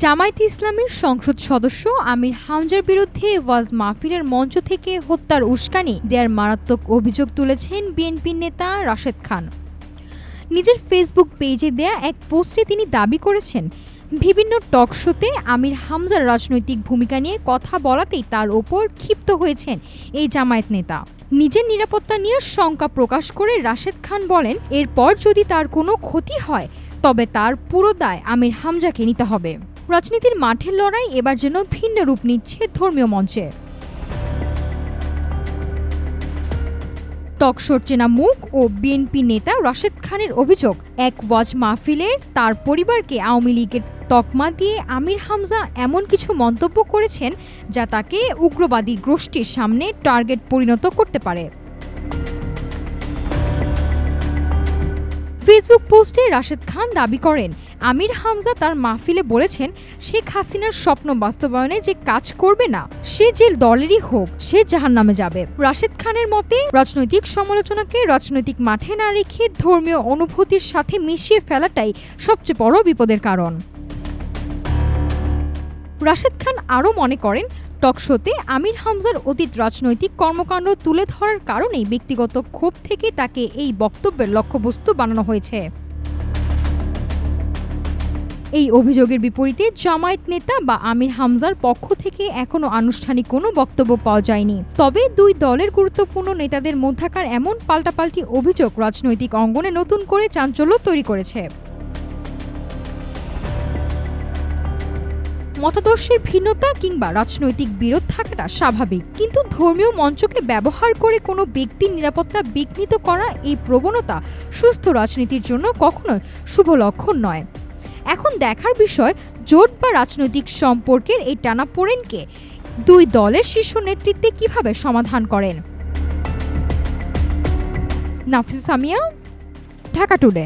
জামায়াতে ইসলামীর সংসদ সদস্য আমির হামজার বিরুদ্ধে ওয়াজ মাহফিলের মঞ্চ থেকে হত্যার উস্কানি দেওয়ার মারাত্মক অভিযোগ তুলেছেন বিএনপির নেতা রাশেদ খান। নিজের ফেসবুক পেজে দেয়া এক পোস্টে তিনি দাবি করেছেন, বিভিন্ন টক শোতে আমির হামজার রাজনৈতিক ভূমিকা নিয়ে কথা বলাতেই তার ওপর ক্ষিপ্ত হয়েছেন এই জামায়াত নেতা। নিজের নিরাপত্তা নিয়ে শঙ্কা প্রকাশ করে রাশেদ খান বলেন, এরপর যদি তার কোনো ক্ষতি হয় তবে তার পুরো দায় আমির হামজাকে নিতে হবে। রাজনীতির মাঠের লড়াই এবার যেন ভিন্ন রূপ নিচ্ছে ধর্মীয় মঞ্চে। টকশোর চেনা মুখ ও বিএনপি নেতা রাশেদ খানের অভিযোগ, এক ওয়াজ মাহফিলে তার পরিবারকে আওয়ামী লীগের তকমা দিয়ে আমির হামজা এমন কিছু মন্তব্য করেছেন যা তাকে উগ্রবাদী গোষ্ঠীর সামনে টার্গেট পরিণত করতে পারে। ফেসবুক পোস্টে রাশেদ খান দাবি করেন, আমির হামজা তার মাহফিলে বলেছেন, শেখ হাসিনার স্বপ্ন বাস্তবায়নে যে কাজ করবে না, সে যে দলেরই হোক সে জাহান্নামে যাবে। রাশেদ খানের মতে, রাজনৈতিক সমালোচনাকে রাজনৈতিক মাঠে না রেখে ধর্মীয় অনুভূতির সাথে মিশিয়ে ফেলাটাই সবচেয়ে বড় বিপদের কারণ। রাশেদ খান আরও মনে করেন, টকশোতে আমির হামজার অতীত রাজনৈতিক কর্মকাণ্ড তুলে ধরার কারণেই ব্যক্তিগত ক্ষোভ থেকে তাকে এই বক্তব্যের লক্ষ্যবস্তু বানানো হয়েছে। এই অভিযোগের বিপরীতে জামায়াত নেতা বা আমির হামজার পক্ষ থেকে এখনো আনুষ্ঠানিক কোনো বক্তব্য পাওয়া যায়নি। তবে দুই দলের গুরুত্বপূর্ণ নেতাদের মধ্যকার এমন পাল্টাপাল্টি অভিযোগ রাজনৈতিক অঙ্গনে নতুন করে চাঞ্চল্য তৈরি করেছে। মতাদর্শের ভিন্নতা কিংবা রাজনৈতিক বিরোধ থাকাটা স্বাভাবিক, কিন্তু ধর্মীয় মঞ্চকে ব্যবহার করে কোনো ব্যক্তির নিরাপত্তা বিঘ্নিত করা এই প্রবণতা সুস্থ রাজনীতির জন্য কখনোই শুভ লক্ষণ নয়। এখন দেখার বিষয়, জোট বা রাজনৈতিক সম্পর্কের এই টানাপোড়েনকে দুই দলের শীর্ষ নেতৃত্বে কিভাবে সমাধান করেন। নাফিসা সামিয়া, ঢাকা টুডে।